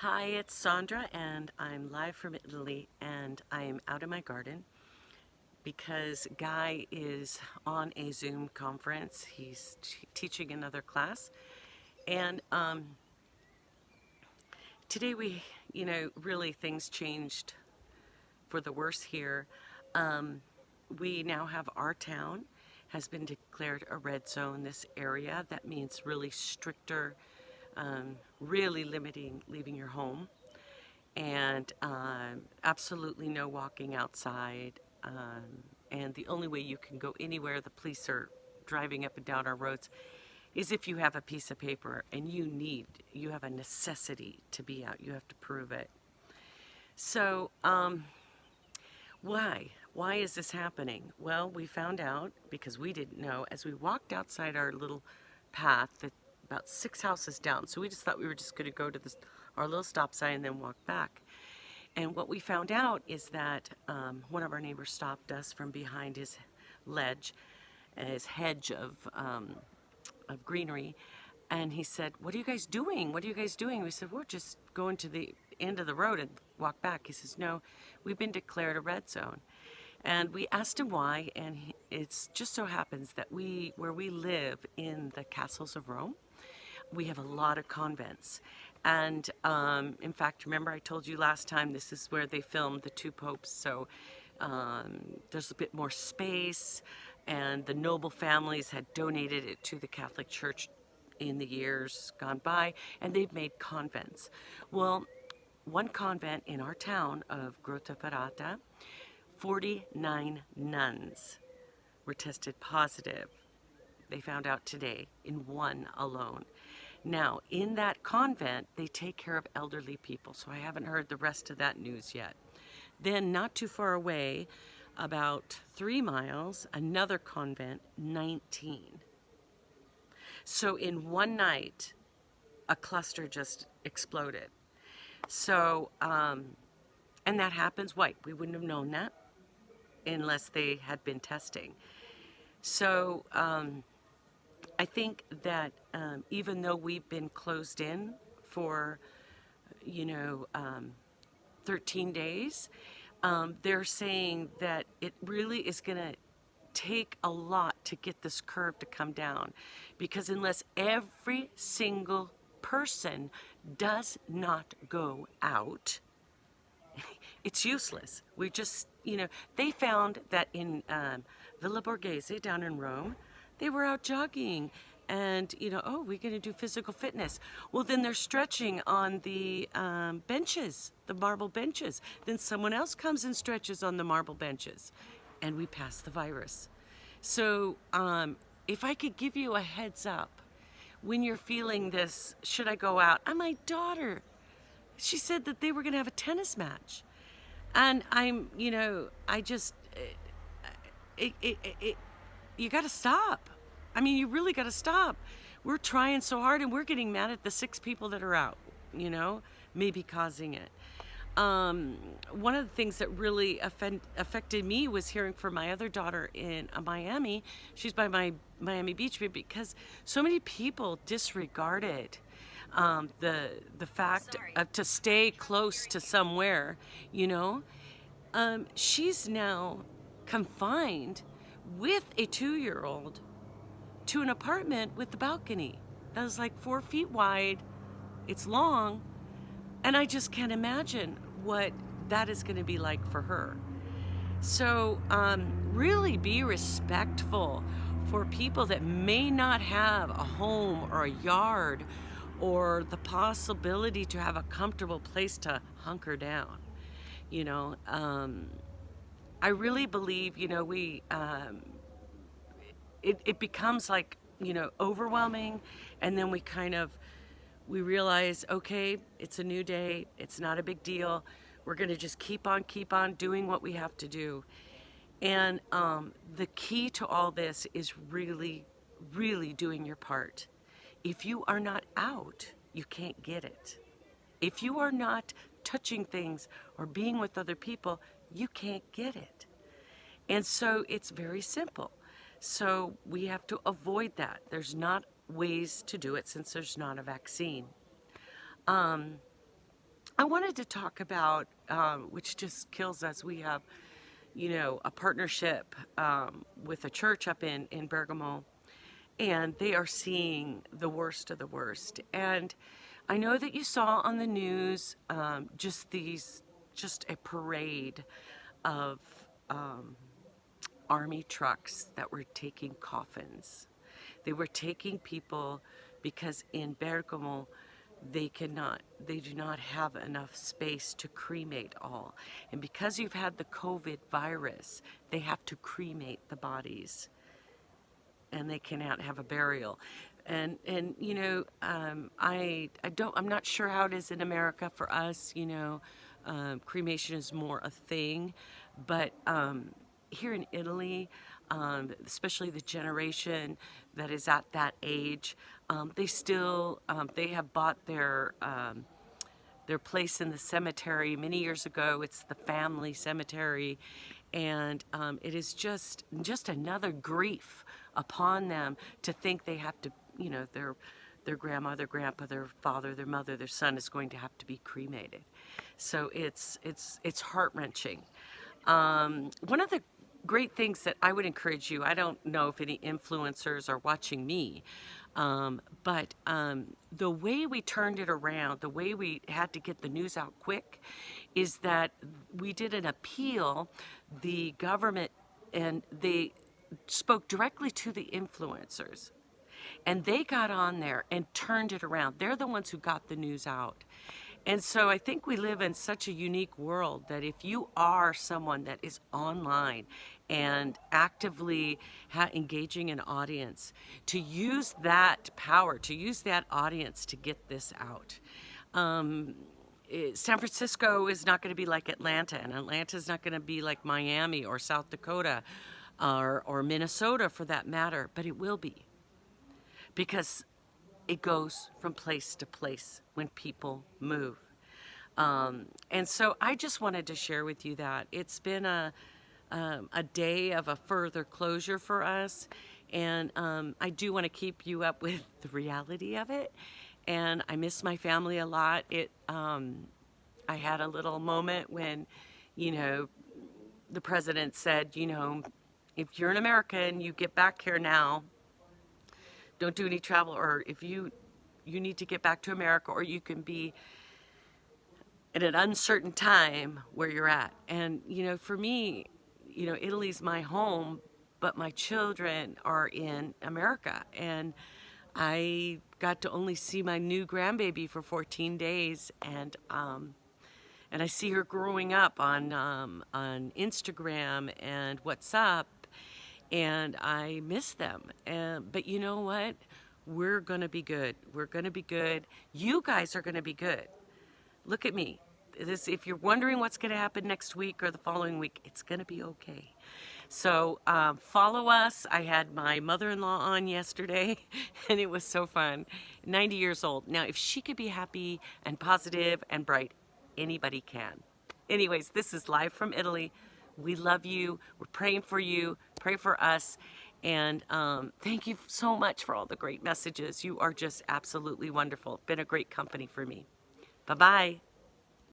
Hi, it's Sandra, and I'm live from Italy, and I'm out in my garden because Guy is on a Zoom conference. He's teaching another class, and today really things changed for the worse here. Um, we now have our town has been declared a red zone. This area that means really stricter, really limiting leaving your home. And absolutely no walking outside. And the only way you can go anywhere the police are driving up and down our roads is if you have a piece of paper and you have a necessity to be out. You have to prove it. So, why? Why is this happening? Well, we found out because we didn't know as we walked outside our little path that about 6 houses down. So we just thought we were just going to go to our little stop sign and then walk back. And what we found out is that one of our neighbors stopped us from behind his ledge, his hedge of greenery, and he said, "What are you guys doing? What are you guys doing?" We said, "We're just going to the end of the road and walk back." He says, "No, we've been declared a red zone." And we asked him why, and it's just so happens that where we live in the castles of Rome, we have a lot of convents. And in fact, remember I told you last time this is where they filmed the two popes, so there's a bit more space, and the noble families had donated it to the Catholic Church in the years gone by, and they've made convents. Well, one convent in our town of Grottaferrata, 49 nuns were tested positive. They found out today in one alone. Now, in that convent, they take care of elderly people, so I haven't heard the rest of that news yet. Then, not too far away, about 3 miles, another convent, 19. So, in one night, a cluster just exploded. So, and that happens, why? We wouldn't have known that unless they had been testing. So, I think that even though we've been closed in for, you know, 13 days, they're saying that it really is going to take a lot to get this curve to come down. Because unless every single person does not go out, it's useless. We just, they found that in Villa Borghese down in Rome, they were out jogging and, oh, we're going to do physical fitness. Well, then they're stretching on the benches, the marble benches. Then someone else comes and stretches on the marble benches, and we pass the virus. So if I could give you a heads up, when you're feeling this, should I go out? And my daughter, she said that they were going to have a tennis match. And I just, you got to stop. I mean, you really got to stop. We're trying so hard and we're getting mad at the 6 people that are out, maybe causing it. One of the things that really affected me was hearing from my other daughter in Miami. She's by my Miami Beach, because so many people disregarded the fact of to stay close to somewhere, she's now confined with a 2-year-old to an apartment with the balcony that is like 4 feet wide. It's long, and I just can't imagine what that is going to be like for her. So really be respectful for people that may not have a home or a yard or the possibility to have a comfortable place to hunker down. I really believe, it becomes like, overwhelming, and then we realize, okay, it's a new day, it's not a big deal, we're going to just keep on doing what we have to do. And the key to all this is really, really doing your part. If you are not out, you can't get it. If you are not touching things or being with other people, you can't get it. And so it's very simple. So we have to avoid that. There's not ways to do it since there's not a vaccine. I wanted to talk about, which just kills us. We have, a partnership with a church up in Bergamo, and they are seeing the worst of the worst. And I know that you saw on the news just a parade of army trucks that were taking coffins. They were taking people because in Bergamo they do not have enough space to cremate all. And because you've had the COVID virus, they have to cremate the bodies and they cannot have a burial. And I'm not sure how it is in America. For us, cremation is more a thing, but here in Italy, especially the generation that is at that age, they have bought their place in the cemetery many years ago. It's the family cemetery, and it is just another grief upon them to think they have to, their grandma, their grandpa, their father, their mother, their son is going to have to be cremated. So it's heart-wrenching. One of the great things that I would encourage you, I don't know if any influencers are watching me, but the way we turned it around, the way we had to get the news out quick, is that we did an appeal. The government, and they spoke directly to the influencers. And they got on there and turned it around. They're the ones who got the news out. And so I think we live in such a unique world that if you are someone that is online and actively engaging an audience, to use that power, to use that audience to get this out. San Francisco is not going to be like Atlanta, and Atlanta is not going to be like Miami or South Dakota or Minnesota for that matter, but it will be, because it goes from place to place when people move. And so I just wanted to share with you that it's been a day of a further closure for us, and I do want to keep you up with the reality of it. And I miss my family a lot. I had a little moment when, the president said, if you're an American, you get back here now. Don't do any travel, or if you need to get back to America, or you can be at an uncertain time where you're at. And, for me, Italy's my home, but my children are in America. And I got to only see my new grandbaby for 14 days. And I see her growing up on Instagram and WhatsApp. And I miss them. But you know what? We're going to be good. We're going to be good. You guys are going to be good. Look at me. If you're wondering what's going to happen next week or the following week, it's going to be okay. So follow us. I had my mother-in-law on yesterday, and it was so fun. 90 years old. Now, if she could be happy and positive and bright, anybody can. Anyways, this is live from Italy. We love you. We're praying for you. Pray for us. And thank you so much for all the great messages. You are just absolutely wonderful. Been a great company for me. Bye-bye.